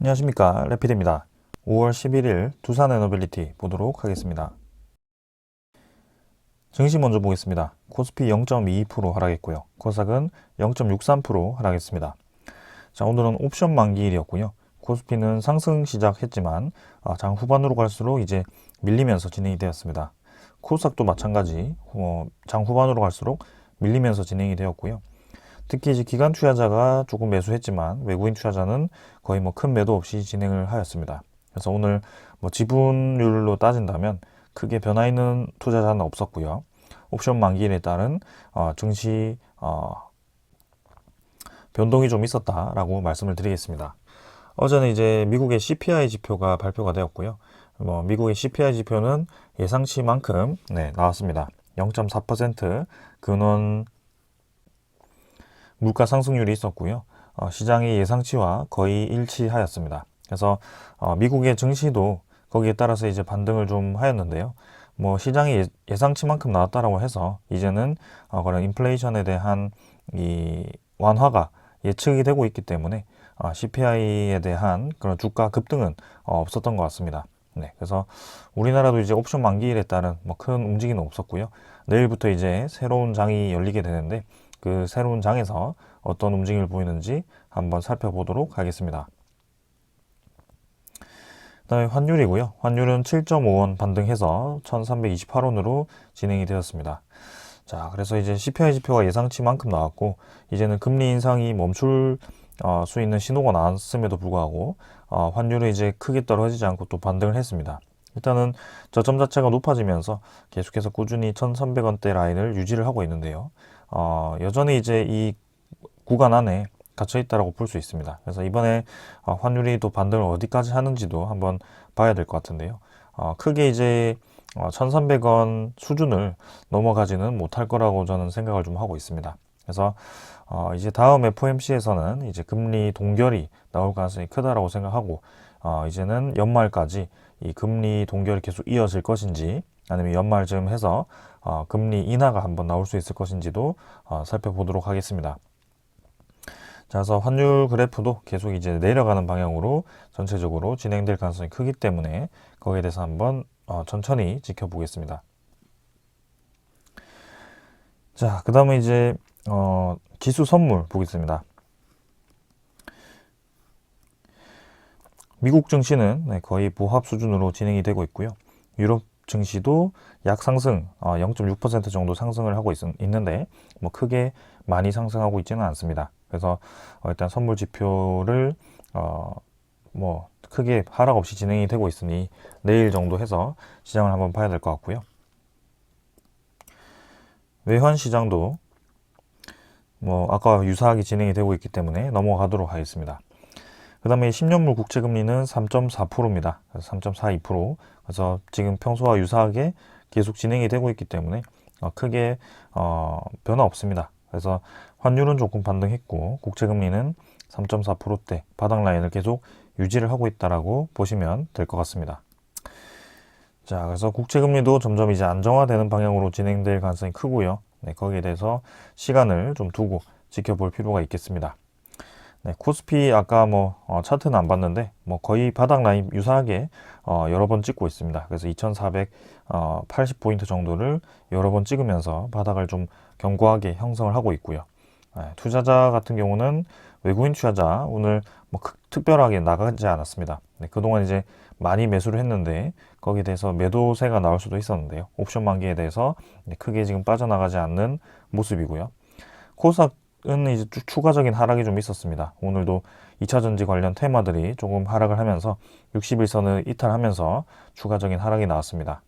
안녕하십니까, 레피드입니다. 5월 11일 두산 에너빌리티 보도록 하겠습니다. 증시 먼저 보겠습니다. 코스피 0.22% 하락했고요. 코스닥은 0.63% 하락했습니다. 자, 오늘은 옵션 만기일이었고요. 코스피는 상승 시작했지만 장 후반으로 갈수록 이제 밀리면서 진행이 되었습니다. 코스닥도 마찬가지 장 후반으로 갈수록 밀리면서 진행이 되었고요. 특히 이제 기관 투자자가 조금 매수했지만 외국인 투자자는 거의 큰 매도 없이 진행을 하였습니다. 그래서 오늘 지분율로 따진다면 크게 변화 있는 투자자는 없었고요. 옵션 만기일에 따른 증시 변동이 좀 있었다라고 말씀을 드리겠습니다. 어제는 이제 미국의 CPI 지표가 발표가 되었고요. 미국의 CPI 지표는 예상치만큼 나왔습니다. 0.4% 근원 물가 상승률이 있었고요. 시장의 예상치와 거의 일치하였습니다. 그래서 미국의 증시도 거기에 따라서 이제 반등을 좀 하였는데요. 시장의 예상치만큼 나왔다라고 해서 이제는 그런 인플레이션에 대한 이 완화가 예측이 되고 있기 때문에 CPI에 대한 그런 주가 급등은 없었던 것 같습니다. 네, 그래서 우리나라도 이제 옵션 만기일에 따른 큰 움직임은 없었고요. 내일부터 이제 새로운 장이 열리게 되는데 그 새로운 장에서 어떤 움직임을 보이는지 한번 살펴보도록 하겠습니다. 그다음에 환율이고요. 환율은 7.5원 반등해서 1328원으로 진행이 되었습니다. 자, 그래서 이제 CPI 지표가 예상치만큼 나왔고 이제는 금리 인상이 멈출 수 있는 신호가 나왔음에도 불구하고 환율이 이제 크게 떨어지지 않고 또 반등을 했습니다. 일단은 저점 자체가 높아지면서 계속해서 꾸준히 1300원대 라인을 유지를 하고 있는데요. 여전히 이제 이 구간 안에 갇혀 있다라고 볼 수 있습니다. 그래서 이번에 환율이 또 반등을 어디까지 하는지도 한번 봐야 될 것 같은데요. 크게 이제 1300원 수준을 넘어가지는 못할 거라고 저는 생각을 좀 하고 있습니다. 그래서 이제 다음 FOMC에서는 이제 금리 동결이 나올 가능성이 크다라고 생각하고 이제는 연말까지 이 금리 동결이 계속 이어질 것인지 아니면 연말쯤 해서 금리 인하가 한번 나올 수 있을 것인지도 살펴보도록 하겠습니다. 자, 그래서 환율 그래프도 계속 이제 내려가는 방향으로 전체적으로 진행될 가능성이 크기 때문에 거기에 대해서 한번 천천히 지켜보겠습니다. 자, 그 다음에 이제 지수 선물 보겠습니다. 미국 증시는 거의 보합 수준으로 진행이 되고 있고요. 유럽 증시도 약 상승 0.6% 정도 상승을 하고 있는데 크게 많이 상승하고 있지는 않습니다. 그래서 일단 선물 지표를 크게 하락 없이 진행이 되고 있으니 내일 정도 해서 시장을 한번 봐야 될 것 같고요. 외환 시장도 아까 유사하게 진행이 되고 있기 때문에 넘어가도록 하겠습니다. 그 다음에 10년물 국채금리는 3.4%입니다. 3.42%. 그래서 지금 평소와 유사하게 계속 진행이 되고 있기 때문에 크게 변화 없습니다. 그래서 환율은 조금 반등했고 국채금리는 3.4%대 바닥 라인을 계속 유지를 하고 있다라고 보시면 될 것 같습니다. 자, 그래서 국채금리도 점점 이제 안정화되는 방향으로 진행될 가능성이 크고요. 네, 거기에 대해서 시간을 좀 두고 지켜볼 필요가 있겠습니다. 네, 코스피 아까 차트는 안 봤는데 거의 바닥 라인 유사하게 여러 번 찍고 있습니다. 그래서 2480포인트 정도를 여러 번 찍으면서 바닥을 좀 견고하게 형성을 하고 있고요. 네, 투자자 같은 경우는 외국인 투자자 오늘 특별하게 나가지 않았습니다. 네, 그동안 이제 많이 매수를 했는데 거기에 대해서 매도세가 나올 수도 있었는데요. 옵션 만기에 대해서 크게 지금 빠져나가지 않는 모습이고요. 코스닥은 이제 추가적인 하락이 좀 있었습니다. 오늘도 2차전지 관련 테마들이 조금 하락을 하면서 60일선을 이탈하면서 추가적인 하락이 나왔습니다.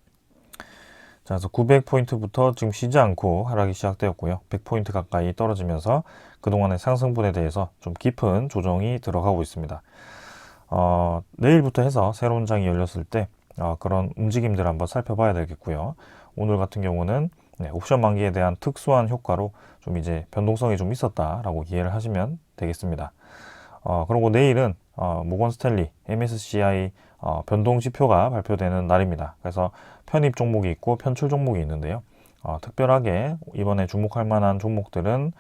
자, 그래서 900포인트부터 지금 쉬지 않고 하락이 시작되었고요. 100포인트 가까이 떨어지면서 그동안의 상승분에 대해서 좀 깊은 조정이 들어가고 있습니다. 내일부터 해서 새로운 장이 열렸을 때 그런 움직임들 한번 살펴봐야 되겠고요. 오늘 같은 경우는 옵션 만기에 대한 특수한 효과로 좀 이제 변동성이 좀 있었다라고 이해를 하시면 되겠습니다. 그리고 내일은 모건 스탠리 MSCI 변동 지표가 발표되는 날입니다. 그래서 편입 종목이 있고 편출 종목이 있는데요. 특별하게 이번에 주목할 만한 종목들은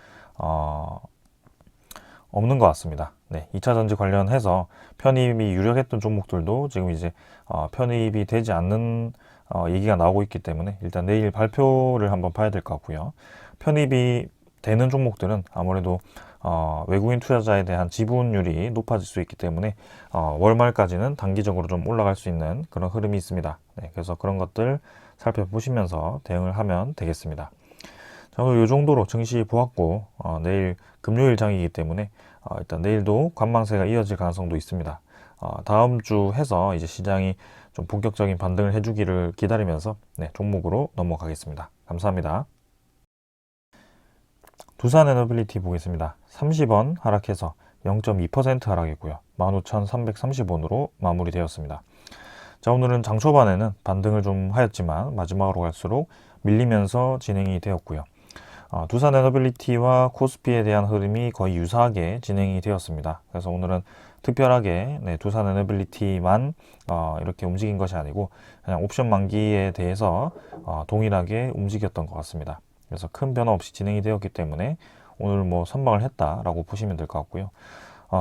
없는 것 같습니다. 네, 2차 전지 관련해서 편입이 유력했던 종목들도 지금 이제 편입이 되지 않는 얘기가 나오고 있기 때문에 일단 내일 발표를 한번 봐야 될 것 같고요. 편입이 되는 종목들은 아무래도 외국인 투자자에 대한 지분율이 높아질 수 있기 때문에 월말까지는 단기적으로 좀 올라갈 수 있는 그런 흐름이 있습니다. 네, 그래서 그런 것들 살펴보시면서 대응을 하면 되겠습니다. 자, 오늘 이 정도로 증시 보았고 내일 금요일 장이기 때문에 일단 내일도 관망세가 이어질 가능성도 있습니다. 다음 주 해서 이제 시장이 좀 본격적인 반등을 해주기를 기다리면서 네, 종목으로 넘어가겠습니다. 감사합니다. 두산에너빌리티 보겠습니다. 30원 하락해서 0.2% 하락했고요. 15,330원으로 마무리되었습니다. 자, 오늘은 장 초반에는 반등을 좀 하였지만 마지막으로 갈수록 밀리면서 진행이 되었고요. 두산에너빌리티와 코스피에 대한 흐름이 거의 유사하게 진행이 되었습니다. 그래서 오늘은 특별하게 네, 두산에너빌리티만 이렇게 움직인 것이 아니고 그냥 옵션 만기에 대해서 동일하게 움직였던 것 같습니다. 그래서 큰 변화 없이 진행이 되었기 때문에 오늘 뭐 선방을 했다라고 보시면 될 것 같고요.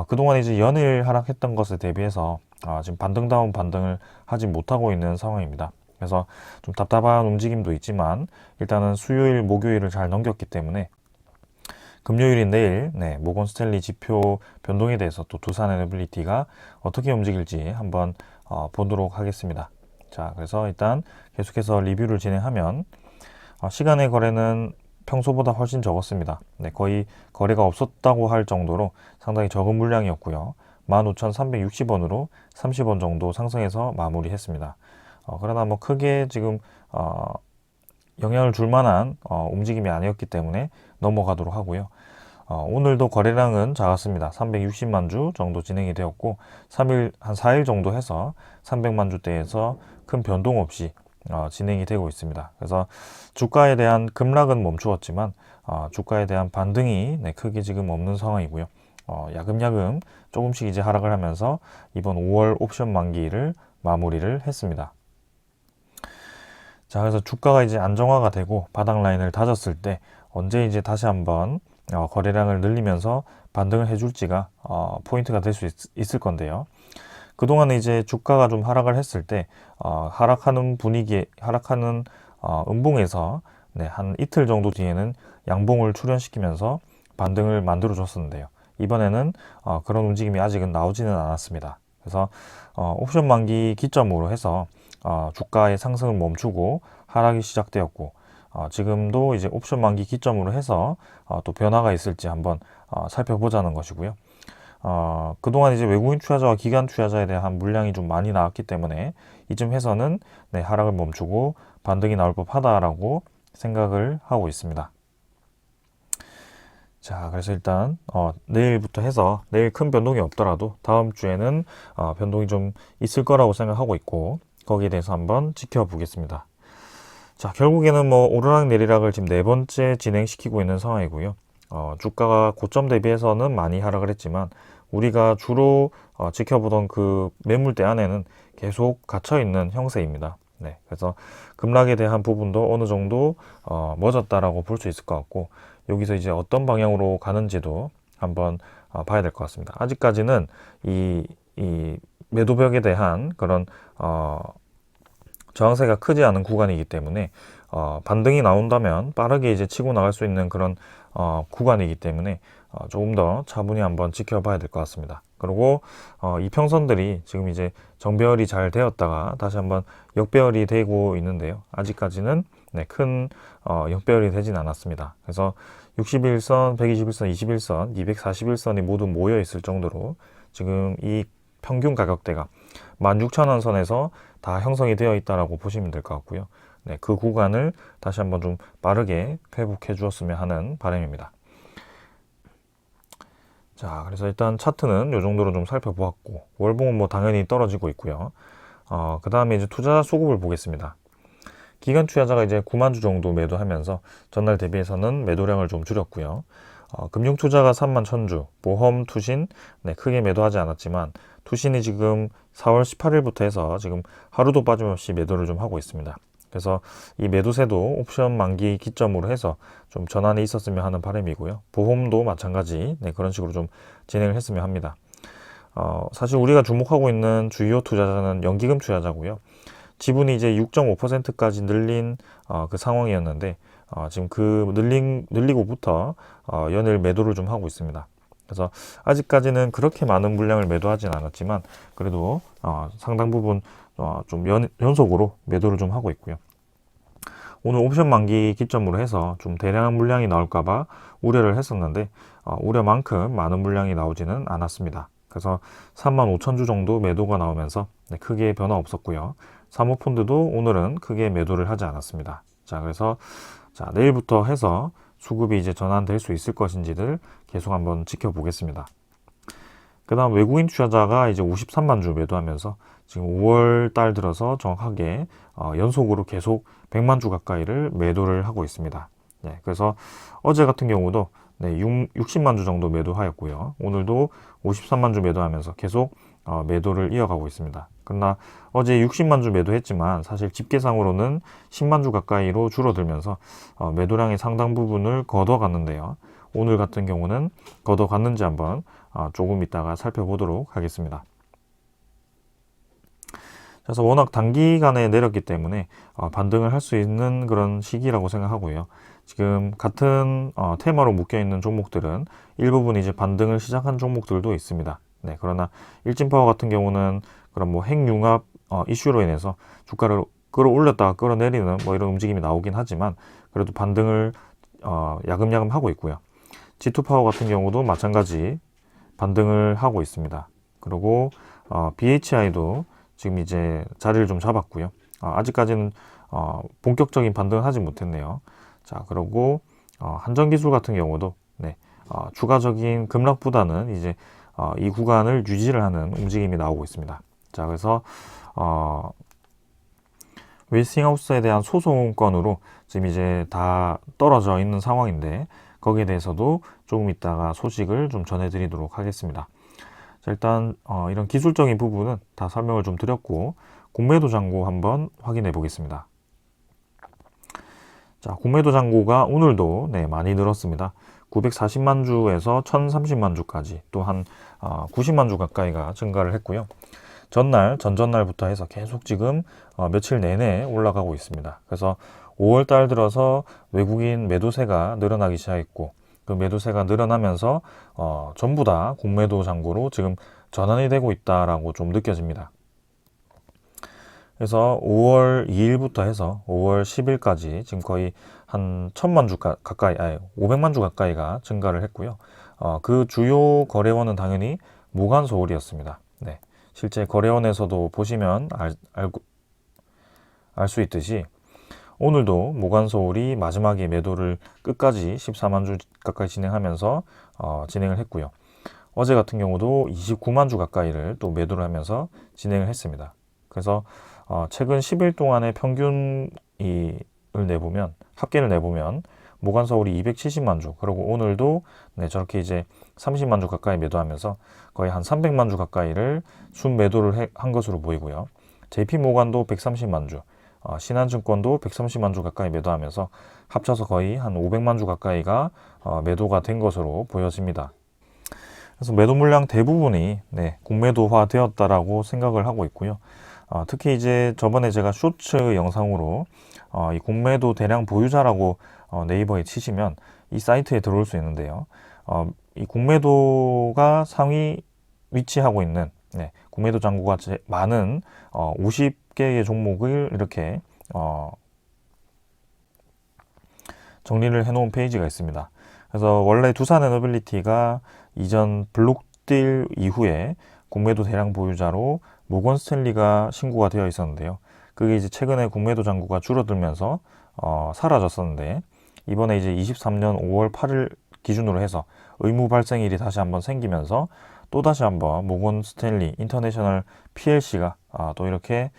그동안 이제 연일 하락했던 것에 대비해서 지금 반등다운 반등을 하지 못하고 있는 상황입니다. 그래서 좀 답답한 움직임도 있지만 일단은 수요일, 목요일을 잘 넘겼기 때문에 금요일인 내일 네, 모건 스탠리 지표 변동에 대해서 또 두산에너빌리티가 어떻게 움직일지 한번 보도록 하겠습니다. 자, 그래서 일단 계속해서 리뷰를 진행하면 시간의 거래는 평소보다 훨씬 적었습니다. 네, 거의 거래가 없었다고 할 정도로 상당히 적은 물량이었고요. 15,360원으로 30원 정도 상승해서 마무리했습니다. 그러나 뭐 크게 지금 영향을 줄 만한 움직임이 아니었기 때문에 넘어가도록 하고요. 오늘도 거래량은 작았습니다. 360만 주 정도 진행이 되었고 3일 한 4일 정도 해서 300만 주대에서 큰 변동 없이 진행이 되고 있습니다. 그래서 주가에 대한 급락은 멈추었지만 주가에 대한 반등이 네, 크게 지금 없는 상황이고요. 야금야금 조금씩 이제 하락을 하면서 이번 5월 옵션 만기를 마무리를 했습니다. 자, 그래서 주가가 이제 안정화가 되고 바닥 라인을 다졌을 때 언제 이제 다시 한번 거래량을 늘리면서 반등을 해줄지가 포인트가 될 수 있을 건데요. 그동안 이제 주가가 좀 하락을 했을 때 하락하는 분위기에 하락하는 음봉에서 네, 한 이틀 정도 뒤에는 양봉을 출현시키면서 반등을 만들어 줬었는데요. 이번에는 그런 움직임이 아직은 나오지는 않았습니다. 그래서 옵션 만기 기점으로 해서 주가의 상승을 멈추고 하락이 시작되었고 지금도 이제 옵션 만기 기점으로 해서 또 변화가 있을지 한번 살펴보자는 것이고요. 그동안 이제 외국인 투자자와 기관 투자자에 대한 물량이 좀 많이 나왔기 때문에 이쯤 해서는 네, 하락을 멈추고 반등이 나올 법하다라고 생각을 하고 있습니다. 자, 그래서 일단 내일부터 해서 내일 큰 변동이 없더라도 다음 주에는 변동이 좀 있을 거라고 생각하고 있고 거기에 대해서 한번 지켜보겠습니다. 자, 결국에는 뭐 오르락 내리락을 지금 네 번째 진행시키고 있는 상황이고요. 주가가 고점 대비해서는 많이 하락을 했지만 우리가 주로 지켜보던 그 매물대 안에는 계속 갇혀 있는 형세입니다. 네, 그래서 급락에 대한 부분도 어느 정도 멎었다라고 볼 수 있을 것 같고 여기서 이제 어떤 방향으로 가는지도 한번 봐야 될 것 같습니다. 아직까지는 이 매도벽에 대한 그런 저항세가 크지 않은 구간이기 때문에 반등이 나온다면 빠르게 이제 치고 나갈 수 있는 그런 구간이기 때문에 조금 더 차분히 한번 지켜봐야 될 것 같습니다. 그리고 이평선들이 지금 이제 정배열이 잘 되었다가 다시 한번 역배열이 되고 있는데요. 아직까지는 네, 큰 역배열이 되진 않았습니다. 그래서 61선, 121선, 21선, 241선이 모두 모여 있을 정도로 지금 이 평균 가격대가 16,000원 선에서 다 형성이 되어 있다라고 보시면 될 것 같고요. 네, 그 구간을 다시 한번 좀 빠르게 회복해 주었으면 하는 바람입니다. 자, 그래서 일단 차트는 이 정도로 좀 살펴보았고 월봉은 뭐 당연히 떨어지고 있고요. 그 다음에 이제 투자 수급을 보겠습니다. 기관 투자자가 이제 9만 주 정도 매도하면서 전날 대비해서는 매도량을 좀 줄였고요. 금융 투자가 3만 1000주, 보험, 투신 네, 크게 매도하지 않았지만 투신이 지금 4월 18일부터 해서 지금 하루도 빠짐없이 매도를 좀 하고 있습니다. 그래서 이 매도세도 옵션 만기 기점으로 해서 좀 전환이 있었으면 하는 바람이고요. 보험도 마찬가지 그런 식으로 좀 진행을 했으면 합니다. 사실 우리가 주목하고 있는 주요 투자자는 연기금 투자자고요. 지분이 이제 6.5%까지 늘린 그 상황이었는데 지금 그 늘리고부터 연일 매도를 좀 하고 있습니다. 그래서 아직까지는 그렇게 많은 물량을 매도하진 않았지만 그래도 상당 부분 좀 연속으로 매도를 좀 하고 있고요. 오늘 옵션 만기 기점으로 해서 좀 대량한 물량이 나올까봐 우려를 했었는데 우려만큼 많은 물량이 나오지는 않았습니다. 그래서 35,000주 정도 매도가 나오면서 크게 변화 없었고요. 사모펀드도 오늘은 크게 매도를 하지 않았습니다. 자, 그래서 내일부터 해서 수급이 이제 전환될 수 있을 것인지를 계속 한번 지켜보겠습니다. 그 다음 외국인 투자자가 이제 53만 주 매도하면서 지금 5월 달 들어서 정확하게 연속으로 계속 100만 주 가까이를 매도를 하고 있습니다. 그래서 어제 같은 경우도 60만 주 정도 매도하였고요. 오늘도 53만 주 매도하면서 계속 매도를 이어가고 있습니다. 그러나 어제 60만 주 매도했지만 사실 집계상으로는 10만 주 가까이로 줄어들면서 매도량의 상당 부분을 걷어갔는데요. 오늘 같은 경우는 걷어갔는지 한번 조금 이따가 살펴보도록 하겠습니다. 그래서 워낙 단기간에 내렸기 때문에 반등을 할 수 있는 그런 시기라고 생각하고요. 지금 같은 테마로 묶여있는 종목들은 일부분 이제 반등을 시작한 종목들도 있습니다. 그러나 일진파워 같은 경우는 그런 뭐 핵융합 이슈로 인해서 주가를 끌어올렸다가 끌어내리는 뭐 이런 움직임이 나오긴 하지만 그래도 반등을 야금야금 하고 있고요. G2파워 같은 경우도 마찬가지 반등을 하고 있습니다. 그리고 BHI도 지금 이제 자리를 좀 잡았고요. 아직까지는 본격적인 반등을 하지 못했네요. 자, 그리고 한전기술 같은 경우도 추가적인 급락보다는 이제 이 구간을 유지를 하는 움직임이 나오고 있습니다. 자, 그래서 웨스팅하우스에 대한 소송건으로 지금 이제 다 떨어져 있는 상황인데 거기에 대해서도 조금 이따가 소식을 좀 전해드리도록 하겠습니다. 자, 일단 이런 기술적인 부분은 다 설명을 좀 드렸고 공매도 잔고 한번 확인해 보겠습니다. 자, 공매도 잔고가 오늘도 많이 늘었습니다. 940만 주에서 1030만 주까지 또 한 90만 주 가까이가 증가를 했고요. 전날, 전전날부터 해서 계속 지금 며칠 내내 올라가고 있습니다. 그래서 5월 달 들어서 외국인 매도세가 늘어나기 시작했고 그 매도세가 늘어나면서 전부 다 공매도 잔고로 지금 전환이 되고 있다라고 좀 느껴집니다. 그래서 5월 2일부터 해서 5월 10일까지 지금 거의 한 1000만 주 가까이, 500만 주 가까이가 증가를 했고요. 그 주요 거래원은 당연히 모간서울이었습니다. 실제 거래원에서도 보시면 알 수 있듯이 오늘도 모간서울이 마지막에 매도를 끝까지 14만 주 가까이 진행하면서 진행을 했고요. 어제 같은 경우도 29만 주 가까이를 또 매도를 하면서 진행을 했습니다. 그래서 최근 10일 동안의 평균을 내보면 합계를 내보면 모간서울이 270만 주 그리고 오늘도 저렇게 이제 30만 주 가까이 매도하면서 거의 한 300만 주 가까이를 순매도를 한 것으로 보이고요. JP모간도 130만 주 신한증권도 130만 주 가까이 매도하면서 합쳐서 거의 한 500만 주 가까이가 매도가 된 것으로 보여집니다. 그래서 매도 물량 대부분이 공매도화 되었다라고 생각을 하고 있고요. 특히 이제 저번에 제가 쇼츠 영상으로 이 공매도 대량 보유자라고 네이버에 치시면 이 사이트에 들어올 수 있는데요. 이 공매도가 상위 위치하고 있는 공매도 잔고가 많은 50개의 종목을 이렇게 정리를 해놓은 페이지가 있습니다. 그래서 원래 두산에너빌리티가 이전 블록딜 이후에 공매도 대량 보유자로 모건 스탠리가 신고가 되어 있었는데요. 그게 이제 최근에 공매도 잔고가 줄어들면서 사라졌었는데 이번에 이제 23년 5월 8일 기준으로 해서 의무 발생일이 다시 한번 생기면서 또 다시 한번 모건 스탠리 인터내셔널 PLC가 또 이렇게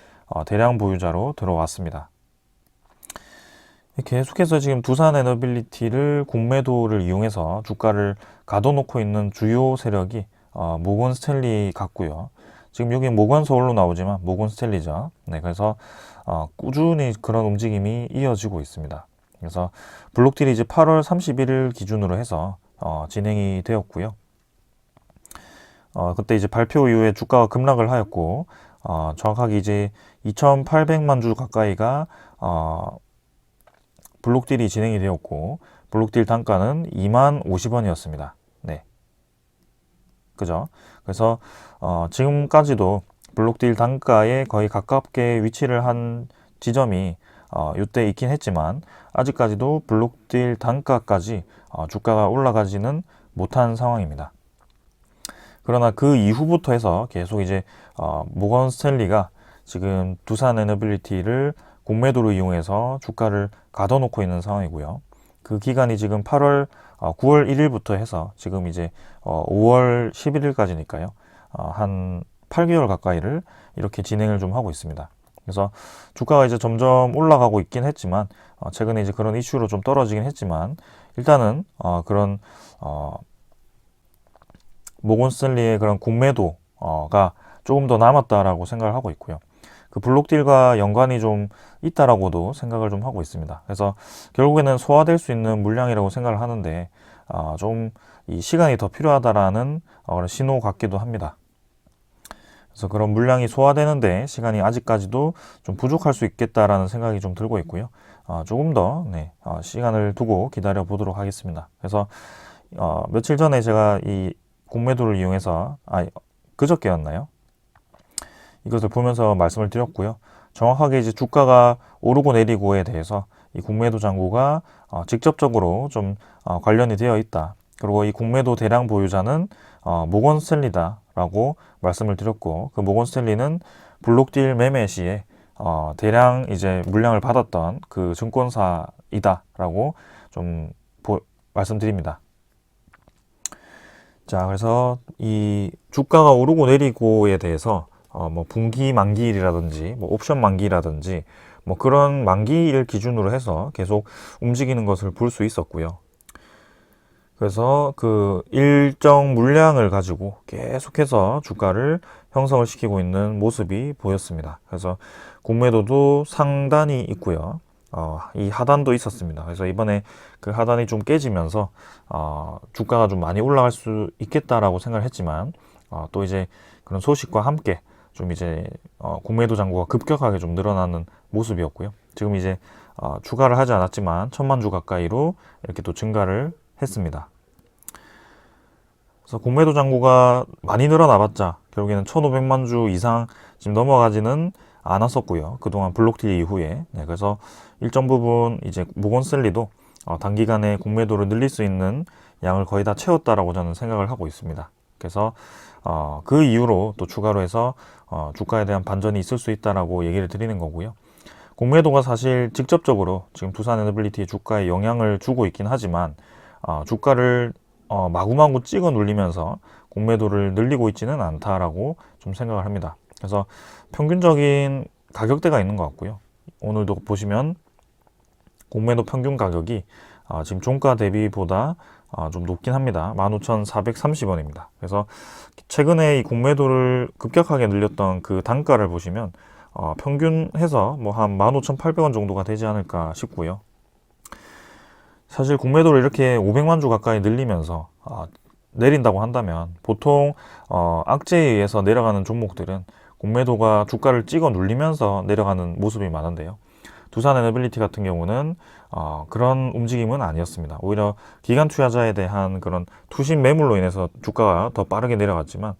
대량 보유자로 들어왔습니다. 계속해서 지금 두산에너빌리티를 공매도를 이용해서 주가를 가둬놓고 있는 주요 세력이 모건 스탠리 같고요. 지금 여기 모건 서울로 나오지만 모건 스탠리죠. 네, 그래서 꾸준히 그런 움직임이 이어지고 있습니다. 그래서 블록딜이 이제 8월 31일 기준으로 해서 진행이 되었고요. 그때 이제 발표 이후에 주가가 급락을 하였고, 정확하게 이제 2,800만 주 가까이가 블록딜이 진행이 되었고, 블록딜 단가는 2만 50원이었습니다. 네. 그죠? 그래서 지금까지도 블록딜 단가에 거의 가깝게 위치를 한 지점이 이때 있긴 했지만 아직까지도 블록딜 단가까지 주가가 올라가지는 못한 상황입니다. 그러나 그 이후부터 해서 계속 이제 모건 스탠리가 지금 두산 에너빌리티를 공매도로 이용해서 주가를 가둬놓고 있는 상황이고요. 그 기간이 지금 9월 1일부터 해서 지금 이제 5월 11일까지니까요. 한 8개월 가까이를 이렇게 진행을 좀 하고 있습니다. 그래서 주가가 이제 점점 올라가고 있긴 했지만 최근에 이제 그런 이슈로 좀 떨어지긴 했지만 일단은 그런 모건 스탠리의 그런 공매도가 조금 더 남았다라고 생각을 하고 있고요. 그 블록딜과 연관이 좀 있다라고도 생각을 좀 하고 있습니다. 그래서 결국에는 소화될 수 있는 물량이라고 생각을 하는데 좀 이 시간이 더 필요하다라는 그런 신호 같기도 합니다. 그래서 그런 물량이 소화되는데 시간이 아직까지도 좀 부족할 수 있겠다라는 생각이 좀 들고 있고요. 조금 더 시간을 두고 기다려 보도록 하겠습니다. 그래서 며칠 전에 제가 이 공매도를 이용해서 그저께였나요? 이것을 보면서 말씀을 드렸고요. 정확하게 이제 주가가 오르고 내리고에 대해서 이 공매도 잔고가 직접적으로 좀 관련이 되어 있다. 그리고 이 공매도 대량 보유자는 모건 스탠리다라고 말씀을 드렸고, 그 모건 스탠리는 블록딜 매매 시에 대량 이제 물량을 받았던 그 증권사이다라고 좀 말씀드립니다. 자, 그래서 이 주가가 오르고 내리고에 대해서 뭐 분기 만기일이라든지 뭐 옵션 만기라든지 뭐 그런 만기일 기준으로 해서 계속 움직이는 것을 볼 수 있었고요. 그래서 그 일정 물량을 가지고 계속해서 주가를 형성을 시키고 있는 모습이 보였습니다. 그래서 공매도도 상단이 있고요. 이 하단도 있었습니다. 그래서 이번에 그 하단이 좀 깨지면서 주가가 좀 많이 올라갈 수 있겠다라고 생각을 했지만 또 이제 그런 소식과 함께 좀 이제 공매도 잔고가 급격하게 좀 늘어나는 모습이었고요. 지금 이제 추가를 하지 않았지만 1,000만 주 가까이로 이렇게 또 증가를 했습니다. 그래서 공매도 잔고가 많이 늘어나봤자 결국에는 1,500만 주 이상 지금 넘어가지는 않았었고요. 그동안 블록딜 이후에. 네, 그래서 일정 부분 이제 모건 스탠리도 단기간에 공매도를 늘릴 수 있는 양을 거의 다 채웠다라고 저는 생각을 하고 있습니다. 그래서 그 이후로 또 추가로 해서 주가에 대한 반전이 있을 수 있다라고 얘기를 드리는 거고요. 공매도가 사실 직접적으로 지금 두산 에너빌리티 주가에 영향을 주고 있긴 하지만 주가를 마구마구 찍어 눌리면서 공매도를 늘리고 있지는 않다라고 좀 생각을 합니다. 그래서 평균적인 가격대가 있는 것 같고요. 오늘도 보시면 공매도 평균 가격이 지금 종가 대비보다 좀 높긴 합니다. 15,430원입니다. 그래서 최근에 이 공매도를 급격하게 늘렸던 그 단가를 보시면 평균 해서 뭐 한 15,800원 정도가 되지 않을까 싶고요. 사실 공매도를 이렇게 500만 주 가까이 늘리면서 내린다고 한다면 보통 악재에 의해서 내려가는 종목들은 공매도가 주가를 찍어 눌리면서 내려가는 모습이 많은데요. 두산 에너빌리티 같은 경우는 그런 움직임은 아니었습니다. 오히려 기관 투자자에 대한 그런 투심 매물로 인해서 주가가 더 빠르게 내려갔지만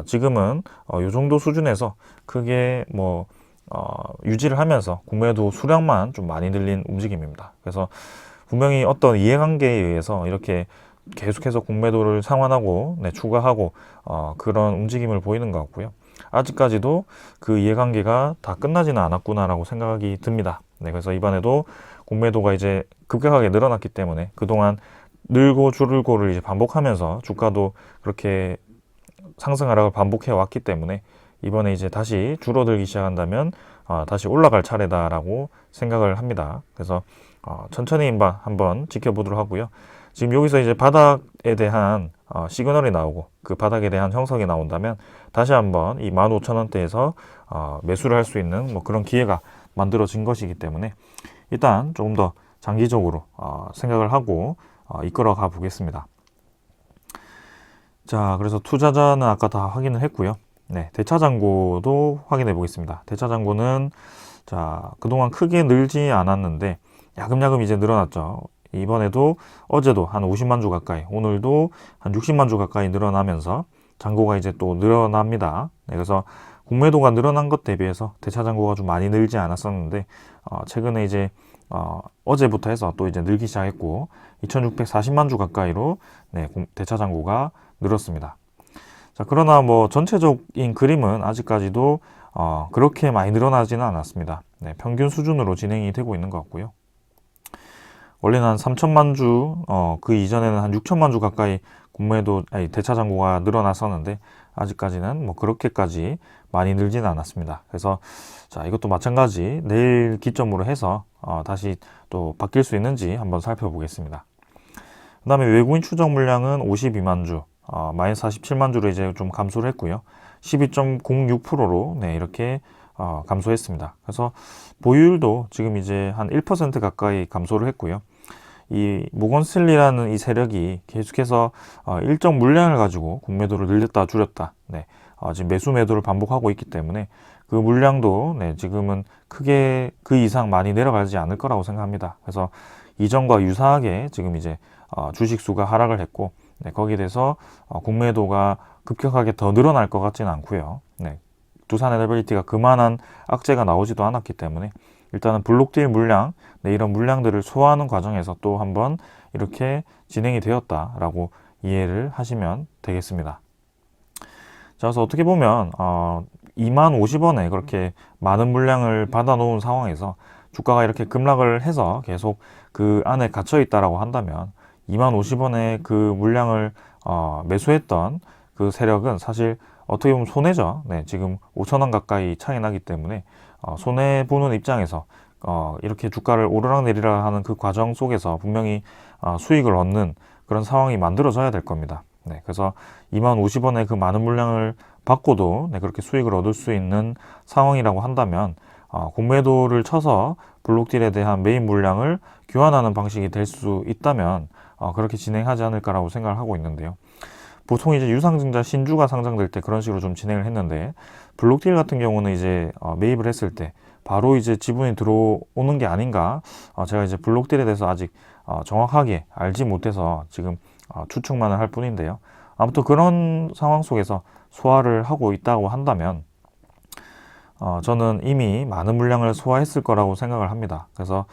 지금은 이 정도 수준에서 크게 뭐 유지를 하면서 공매도 수량만 좀 많이 늘린 움직임입니다. 그래서 분명히 어떤 이해관계에 의해서 이렇게 계속해서 공매도를 상환하고 추가하고 그런 움직임을 보이는 것 같고요. 아직까지도 그 이해관계가 다 끝나지는 않았구나라고 생각이 듭니다. 네, 그래서 이번에도 공매도가 이제 급격하게 늘어났기 때문에 그동안 늘고 줄고를 이제 반복하면서 주가도 그렇게 상승 하락을 반복해 왔기 때문에 이번에 이제 다시 줄어들기 시작한다면 다시 올라갈 차례다라고 생각을 합니다. 그래서 천천히 한번 지켜보도록 하고요. 지금 여기서 이제 바닥에 대한 시그널이 나오고 그 바닥에 대한 형성이 나온다면 다시 한번 이 15,000원대에서 매수를 할 수 있는 뭐 그런 기회가 만들어진 것이기 때문에 일단 조금 더 장기적으로 생각을 하고 이끌어 가 보겠습니다. 자, 그래서 투자자는 아까 다 확인을 했고요. 네, 대차장고도 확인해 보겠습니다. 대차장고는 자, 그동안 크게 늘지 않았는데 야금야금 이제 늘어났죠. 이번에도 어제도 한 50만 주 가까이, 오늘도 한 60만 주 가까이 늘어나면서 장고가 이제 또 늘어납니다. 네, 그래서 공매도가 늘어난 것 대비해서 대차 장고가 좀 많이 늘지 않았었는데 최근에 이제 어제부터 해서 또 이제 늘기 시작했고 2,640만 주 가까이로 네, 대차 장고가 늘었습니다. 자, 그러나 뭐 전체적인 그림은 아직까지도 그렇게 많이 늘어나지는 않았습니다. 네, 평균 수준으로 진행이 되고 있는 것 같고요. 원래는 한 3천만 주, 그 이전에는 한 6천만 주 가까이 대차 잔고가 늘어났었는데, 아직까지는 뭐 그렇게까지 많이 늘지는 않았습니다. 그래서, 자, 이것도 마찬가지 내일 기점으로 해서, 다시 또 바뀔 수 있는지 한번 살펴보겠습니다. 그 다음에 외국인 추적 물량은 52만 주, 마이너스 47만 주로 이제 좀 감소를 했고요. 12.06%로, 네, 이렇게 감소했습니다. 그래서 보유율도 지금 이제 한 1% 가까이 감소를 했고요. 이 모건스탠리라는 이 세력이 계속해서 일정 물량을 가지고 공매도를 늘렸다 줄였다, 네, 지금 매수 매도를 반복하고 있기 때문에 그 물량도 네, 지금은 크게 그 이상 많이 내려가지 않을 거라고 생각합니다. 그래서 이전과 유사하게 지금 이제 주식 수가 하락을 했고, 네, 거기에 대해서 공매도가 급격하게 더 늘어날 것 같지는 않고요. 네, 두산에너빌리티가 그만한 악재가 나오지도 않았기 때문에 일단은 블록딜 물량, 네, 이런 물량들을 소화하는 과정에서 또 한번 이렇게 진행이 되었다라고 이해를 하시면 되겠습니다. 자, 그래서 어떻게 보면 2만 50원에 그렇게 많은 물량을 받아놓은 상황에서 주가가 이렇게 급락을 해서 계속 그 안에 갇혀 있다라고 한다면 2만 50원에 그 물량을 매수했던 그 세력은 사실 어떻게 보면 손해죠. 네, 지금 5천원 가까이 차이 나기 때문에 손해 보는 입장에서 이렇게 주가를 오르락 내리락 하는 그 과정 속에서 분명히 수익을 얻는 그런 상황이 만들어져야 될 겁니다. 네, 그래서 2만 50원의 그 많은 물량을 받고도 네, 그렇게 수익을 얻을 수 있는 상황이라고 한다면 공매도를 쳐서 블록딜에 대한 메인 물량을 교환하는 방식이 될 수 있다면 그렇게 진행하지 않을까라고 생각을 하고 있는데요. 보통 이제 유상증자 신주가 상장될 때 그런 식으로 좀 진행을 했는데, 블록딜 같은 경우는 이제 매입을 했을 때 바로 이제 지분이 들어오는 게 아닌가, 제가 이제 블록딜에 대해서 아직 정확하게 알지 못해서 지금 추측만을 할 뿐인데요. 아무튼 그런 상황 속에서 소화를 하고 있다고 한다면 저는 이미 많은 물량을 소화했을 거라고 생각을 합니다. 그래서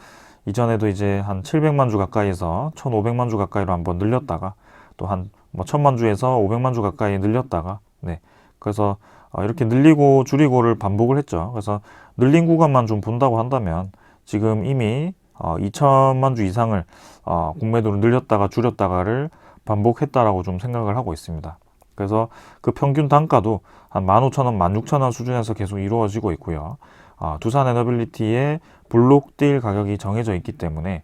이전에도 이제 한 700만 주 가까이에서 1,500만 주 가까이로 한번 늘렸다가 또 한 뭐 1,000만 주에서 500만 주 가까이 늘렸다가, 네, 그래서 이렇게 늘리고 줄이고를 반복을 했죠. 그래서 늘린 구간만 좀 본다고 한다면 지금 이미 2천만 주 이상을 공매도로 늘렸다가 줄였다가를 반복했다라고 좀 생각을 하고 있습니다. 그래서 그 평균 단가도 한 15,000원, 16,000원 수준에서 계속 이루어지고 있고요. 두산에너빌리티의 블록딜 가격이 정해져 있기 때문에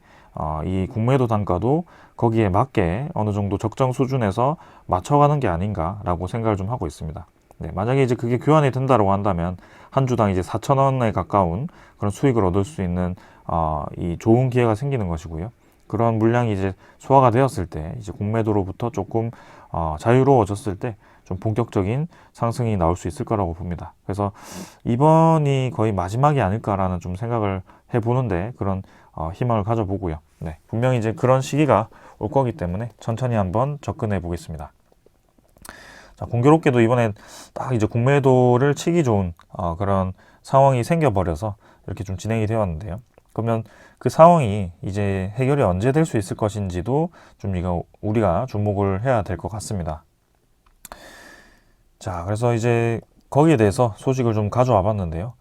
이 공매도 단가도 거기에 맞게 어느 정도 적정 수준에서 맞춰가는 게 아닌가라고 생각을 좀 하고 있습니다. 네, 만약에 이제 그게 교환이 된다고 한다면 한 주당 이제 4,000원에 가까운 그런 수익을 얻을 수 있는 이 좋은 기회가 생기는 것이고요. 그런 물량이 이제 소화가 되었을 때 이제 공매도로부터 조금 자유로워졌을 때 좀 본격적인 상승이 나올 수 있을 거라고 봅니다. 그래서 이번이 거의 마지막이 아닐까라는 좀 생각을 해보는데 그런 희망을 가져보고요. 네, 분명히 이제 그런 시기가 올 거기 때문에 천천히 한번 접근해 보겠습니다. 자, 공교롭게도 이번에 딱 이제 공매도를 치기 좋은 그런 상황이 생겨버려서 이렇게 좀 진행이 되었는데요. 그러면 그 상황이 이제 해결이 언제 될 수 있을 것인지도 좀 우리가 주목을 해야 될 것 같습니다. 자, 그래서 이제 거기에 대해서 소식을 좀 가져와 봤는데요.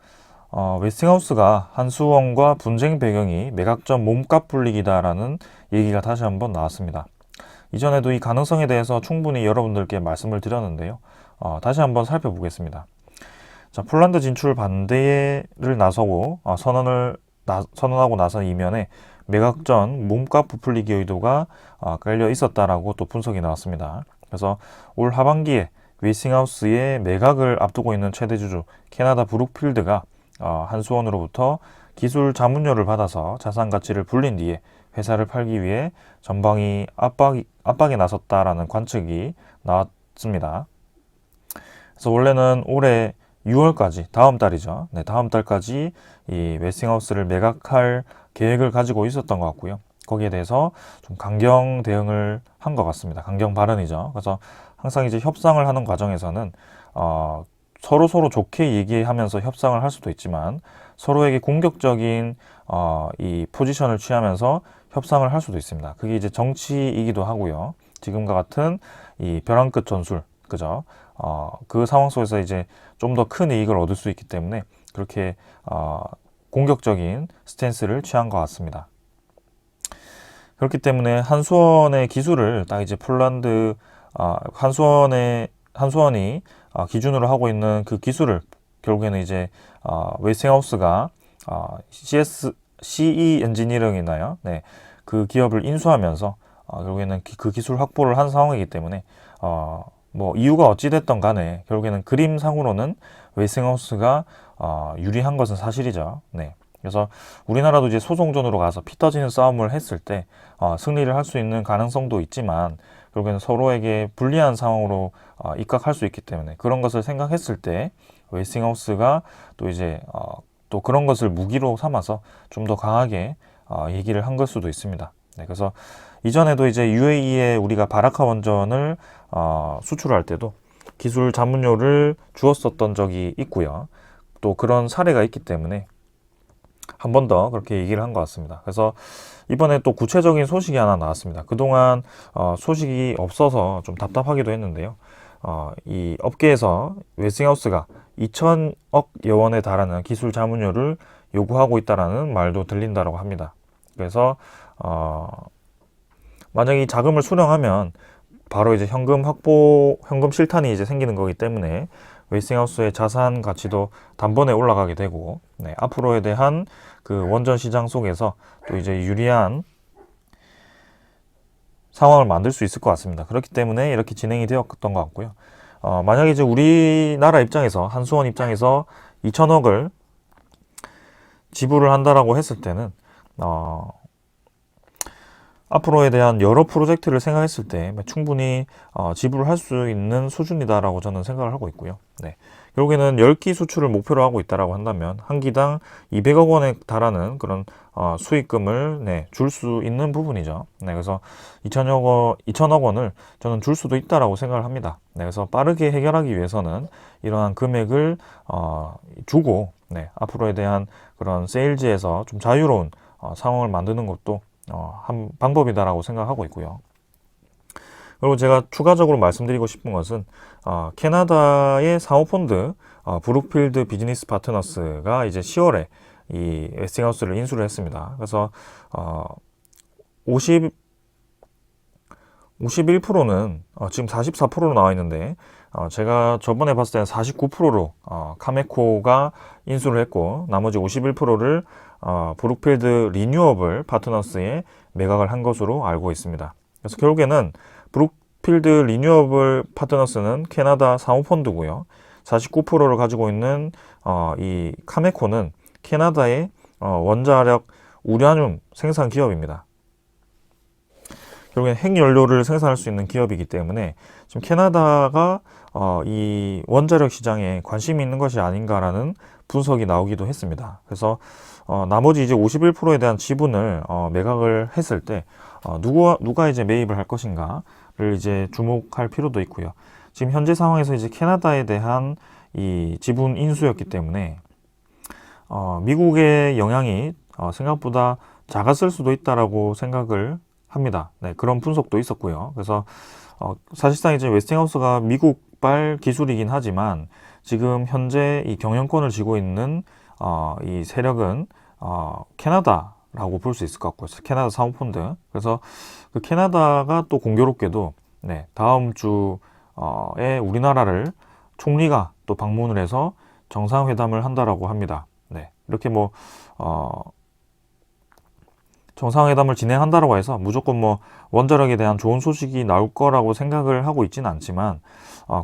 웨스팅하우스가 한수원과 분쟁 배경이 매각전 몸값 불리기다라는 얘기가 다시 한번 나왔습니다. 이전에도 이 가능성에 대해서 충분히 여러분들께 말씀을 드렸는데요. 다시 한번 살펴보겠습니다. 자, 폴란드 진출 반대를 나서고 선언하고 나선 이면에 매각전 몸값 부풀리기 의도가 깔려 있었다라고 또 분석이 나왔습니다. 그래서 올 하반기에 웨이스팅하우스의 매각을 앞두고 있는 최대 주주 캐나다 브룩필드가 한수원으로부터 기술 자문료를 받아서 자산 가치를 불린 뒤에 회사를 팔기 위해 전방위 압박에 나섰다라는 관측이 나왔습니다. 그래서 원래는 올해 6월까지, 다음 달이죠. 네, 다음 달까지 이 웨스팅하우스를 매각할 계획을 가지고 있었던 것 같고요. 거기에 대해서 좀 강경 대응을 한 것 같습니다. 강경 발언이죠. 그래서 항상 이제 협상을 하는 과정에서는 서로 좋게 얘기하면서 협상을 할 수도 있지만 서로에게 공격적인 이 포지션을 취하면서 협상을 할 수도 있습니다. 그게 이제 정치이기도 하고요. 지금과 같은 이 벼랑 끝 전술, 그죠? 그 상황 속에서 이제 좀 더 큰 이익을 얻을 수 있기 때문에 그렇게 공격적인 스탠스를 취한 것 같습니다. 그렇기 때문에 한수원의 기술을 딱 이제 폴란드 한수원이 기준으로 하고 있는 그 기술을 결국에는 이제 웨스팅하우스가 CE 엔지니어링이나요? 네, 그 기업을 인수하면서 결국에는 그 기술 확보를 한 상황이기 때문에 뭐 이유가 어찌됐던 간에 결국에는 그림상으로는 웨스팅하우스가 유리한 것은 사실이죠. 네. 그래서 우리나라도 이제 소송전으로 가서 피 터지는 싸움을 했을 때 승리를 할 수 있는 가능성도 있지만 결국에는 서로에게 불리한 상황으로 입각할 수 있기 때문에 그런 것을 생각했을 때 웨스팅하우스가 또 이제 또 그런 것을 무기로 삼아서 좀 더 강하게 얘기를 한 걸 수도 있습니다. 네, 그래서 이전에도 이제 UAE에 우리가 바라카 원전을 수출할 때도 기술 자문료를 주었었던 적이 있고요. 또 그런 사례가 있기 때문에 한 번 더 그렇게 얘기를 한 것 같습니다. 그래서 이번에 또 구체적인 소식이 하나 나왔습니다. 그동안 소식이 없어서 좀 답답하기도 했는데요. 이 업계에서 웨스팅하우스가 2천억 여원에 달하는 기술 자문료를 요구하고 있다라는 말도 들린다고 합니다. 그래서 만약에 이 자금을 수령하면 바로 이제 현금 실탄이 이제 생기는 거기 때문에 웨스팅하우스의 자산 가치도 단번에 올라가게 되고, 네, 앞으로에 대한 그 원전 시장 속에서 또 이제 유리한 상황을 만들 수 있을 것 같습니다. 그렇기 때문에 이렇게 진행이 되었던 것 같고요. 만약에 이제 우리나라 입장에서, 한수원 입장에서 2천억을 지불을 한다라고 했을 때는, 앞으로에 대한 여러 프로젝트를 생각했을 때 충분히 지불할 수 있는 수준이다라고 저는 생각을 하고 있고요. 네. 결국에는 10기 수출을 목표로 하고 있다라고 한다면 한 기당 200억 원에 달하는 그런 수익금을 줄 수 있는 부분이죠. 네, 그래서 2천억 원을 저는 줄 수도 있다라고 생각을 합니다. 네, 그래서 빠르게 해결하기 위해서는 이러한 금액을 주고 앞으로에 대한 그런 세일즈에서 좀 자유로운 상황을 만드는 것도 한 방법이다라고 생각하고 있고요. 그리고 제가 추가적으로 말씀드리고 싶은 것은 캐나다의 사모펀드 브룩필드 비즈니스 파트너스가 이제 10월에 이 웨스팅하우스를 인수를 했습니다. 그래서 51%는 지금 44%로 나와 있는데 제가 저번에 봤을 때는 49%로 카메코가 인수를 했고 나머지 51%를 브룩필드 리뉴어블 파트너스에 매각을 한 것으로 알고 있습니다. 그래서 결국에는 브룩필드 리뉴어블 파트너스는 캐나다 사모펀드고요. 49%를 가지고 있는 이 카메코는 캐나다의 원자력 우라늄 생산 기업입니다. 결국엔 핵연료를 생산할 수 있는 기업이기 때문에 지금 캐나다가 이 원자력 시장에 관심이 있는 것이 아닌가라는 분석이 나오기도 했습니다. 그래서 나머지 이제 51%에 대한 지분을 매각을 했을 때 누가 이제 매입을 할 것인가를 이제 주목할 필요도 있고요. 지금 현재 상황에서 이제 캐나다에 대한 이 지분 인수였기 때문에 미국의 영향이 생각보다 작았을 수도 있다라고 생각을 합니다. 네, 그런 분석도 있었고요. 그래서 사실상 이제 웨스팅하우스가 미국발 기술이긴 하지만 지금 현재 이 경영권을 쥐고 있는 이 세력은 캐나다라고 볼 수 있을 것 같고요. 캐나다 사모펀드. 그래서 그 캐나다가 또 공교롭게도 다음 주에 우리나라를 총리가 또 방문을 해서 정상회담을 한다라고 합니다. 네, 이렇게 뭐 정상회담을 진행한다라고 해서 무조건 뭐 원자력에 대한 좋은 소식이 나올 거라고 생각을 하고 있지는 않지만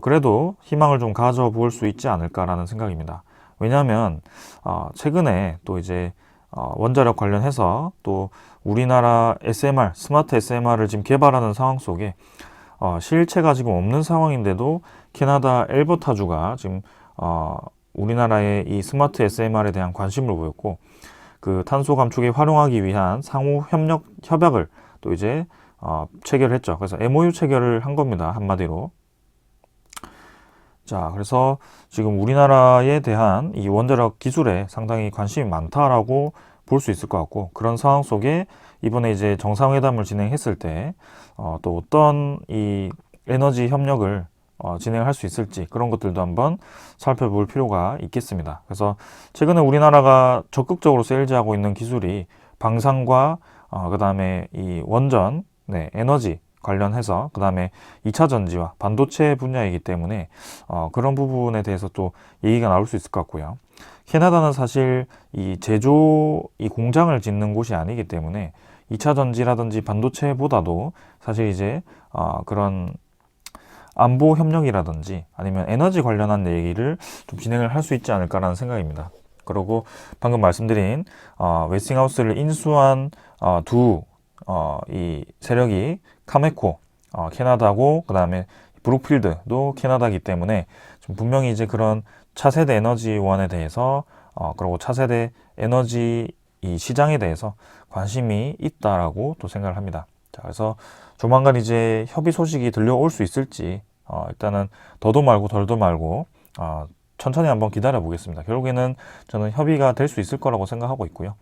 그래도 희망을 좀 가져볼 수 있지 않을까라는 생각입니다. 왜냐하면 최근에 또 이제 원자력 관련해서 또 우리나라 SMR, 스마트 SMR을 지금 개발하는 상황 속에 실체가 지금 없는 상황인데도 캐나다 엘버타주가 지금 우리나라의 이 스마트 SMR에 대한 관심을 보였고 그 탄소 감축에 활용하기 위한 상호 협약을 또 이제 체결했죠. 그래서 MOU 체결을 한 겁니다. 한마디로. 자, 그래서 지금 우리나라에 대한 이 원자력 기술에 상당히 관심이 많다라고 볼 수 있을 것 같고, 그런 상황 속에 이번에 이제 정상회담을 진행했을 때 또 어떤 이 에너지 협력을 진행할 수 있을지 그런 것들도 한번 살펴볼 필요가 있겠습니다. 그래서 최근에 우리나라가 적극적으로 세일즈하고 있는 기술이 방산과 그 다음에 이 원전, 에너지 관련해서 그 다음에 2차 전지와 반도체 분야이기 때문에 그런 부분에 대해서 또 얘기가 나올 수 있을 것 같고요. 캐나다는 사실 이 이 공장을 짓는 곳이 아니기 때문에 2차 전지라든지 반도체보다도 사실 이제 그런 안보 협력이라든지 아니면 에너지 관련한 얘기를 좀 진행을 할 수 있지 않을까라는 생각입니다. 그리고 방금 말씀드린 웨스팅하우스를 인수한 이 세력이 카메코 캐나다고 그 다음에 브룩필드도 캐나다이기 때문에 좀 분명히 이제 그런 차세대 에너지원에 대해서 그리고 차세대 에너지 이 시장에 대해서 관심이 있다라고 또 생각을 합니다. 자, 그래서 조만간 이제 협의 소식이 들려올 수 있을지 일단은 더도 말고 덜도 말고 천천히 한번 기다려 보겠습니다. 결국에는 저는 협의가 될 수 있을 거라고 생각하고 있고요.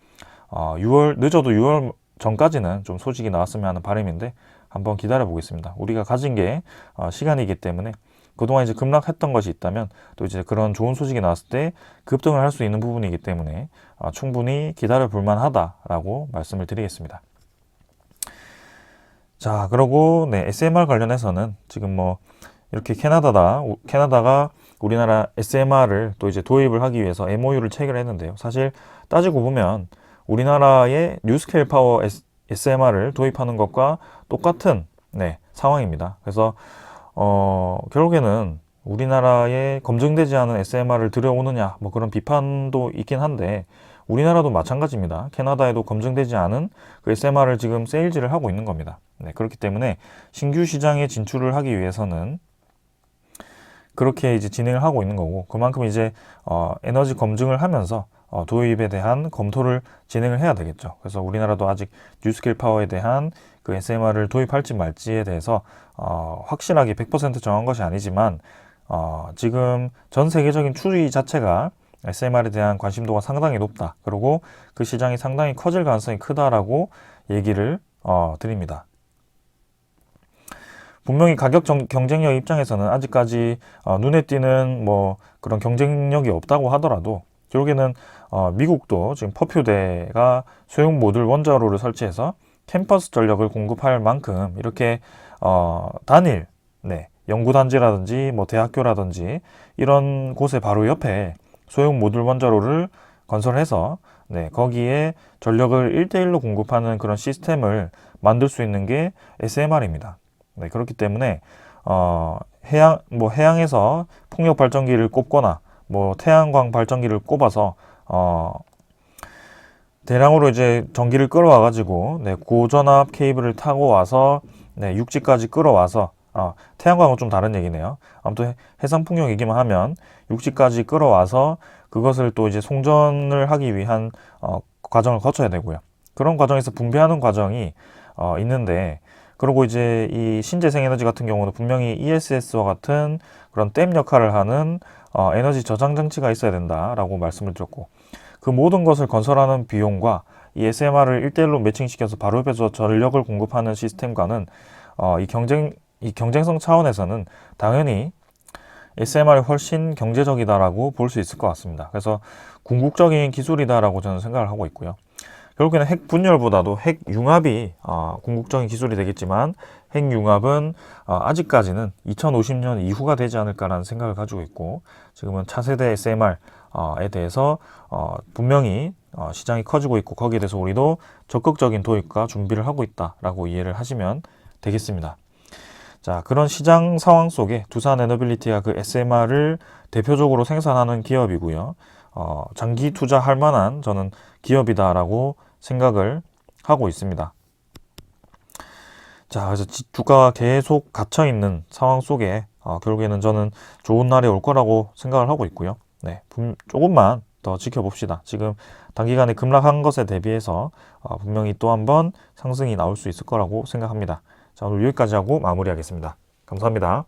늦어도 6월 전까지는 좀 소식이 나왔으면 하는 바람인데 한번 기다려 보겠습니다. 우리가 가진 게 시간이기 때문에 그동안 이제 급락했던 것이 있다면 또 이제 그런 좋은 소식이 나왔을 때 급등을 할 수 있는 부분이기 때문에 충분히 기다려 볼 만하다라고 말씀을 드리겠습니다. 자, 그리고 SMR 관련해서는 지금 뭐 이렇게 캐나다가 우리나라 SMR을 또 이제 도입을 하기 위해서 MOU를 체결했는데요. 사실 따지고 보면 우리나라의 뉴스케일 파워 SMR을 도입하는 것과 똑같은 상황입니다. 그래서 결국에는 우리나라에 검증되지 않은 SMR을 들여오느냐 뭐 그런 비판도 있긴 한데 우리나라도 마찬가지입니다. 캐나다에도 검증되지 않은 그 SMR을 지금 세일즈를 하고 있는 겁니다. 그렇기 때문에 신규 시장에 진출을 하기 위해서는 그렇게 이제 진행을 하고 있는 거고, 그만큼 이제 에너지 검증을 하면서 도입에 대한 검토를 진행을 해야 되겠죠. 그래서 우리나라도 아직 뉴스케일 파워에 대한 그 SMR을 도입할지 말지에 대해서 확실하게 100% 정한 것이 아니지만 지금 전 세계적인 추이 자체가 SMR에 대한 관심도가 상당히 높다. 그리고 그 시장이 상당히 커질 가능성이 크다라고 얘기를 드립니다. 분명히 가격 경쟁력 입장에서는 아직까지 눈에 띄는 뭐 그런 경쟁력이 없다고 하더라도 결국에는 미국도 지금 퍼퓨대가 소형 모듈 원자로를 설치해서 캠퍼스 전력을 공급할 만큼 이렇게 단일 연구단지라든지 뭐 대학교라든지 이런 곳에 바로 옆에 소형 모듈 원자로를 건설해서 거기에 전력을 1대1로 공급하는 그런 시스템을 만들 수 있는 게 SMR입니다. 그렇기 때문에 해양에서 풍력 발전기를 꼽거나 뭐 태양광 발전기를 꼽아서 대량으로 이제 전기를 끌어와 가지고 고전압 케이블을 타고 와서 육지까지 끌어와서 태양광은 좀 다른 얘기네요. 아무튼 해상 풍력 얘기만 하면 육지까지 끌어와서 그것을 또 이제 송전을 하기 위한 과정을 거쳐야 되고요. 그런 과정에서 분배하는 과정이 있는데, 그리고 이제 이 신재생에너지 같은 경우는 분명히 ESS와 같은 그런 댐 역할을 하는 에너지 저장 장치가 있어야 된다라고 말씀을 드렸고, 그 모든 것을 건설하는 비용과 이 SMR을 1대1로 매칭시켜서 바로 옆에서 전력을 공급하는 시스템과는 이 경쟁성 차원에서는 당연히 SMR이 훨씬 경제적이다라고 볼 수 있을 것 같습니다. 그래서 궁극적인 기술이다라고 저는 생각을 하고 있고요. 결국에는 핵 분열보다도 핵 융합이 궁극적인 기술이 되겠지만 핵 융합은 아직까지는 2050년 이후가 되지 않을까라는 생각을 가지고 있고, 지금은 차세대 SMR에 대해서 분명히 시장이 커지고 있고 거기에 대해서 우리도 적극적인 도입과 준비를 하고 있다라고 이해를 하시면 되겠습니다. 자, 그런 시장 상황 속에 두산 에너빌리티가 그 SMR을 대표적으로 생산하는 기업이고요. 장기 투자할 만한 저는 기업이다라고 생각을 하고 있습니다. 자, 그래서 주가가 계속 갇혀 있는 상황 속에 결국에는 저는 좋은 날이 올 거라고 생각을 하고 있고요. 네, 조금만 더 지켜봅시다. 지금 단기간에 급락한 것에 대비해서 분명히 또 한번 상승이 나올 수 있을 거라고 생각합니다. 자, 오늘 여기까지 하고 마무리하겠습니다. 감사합니다.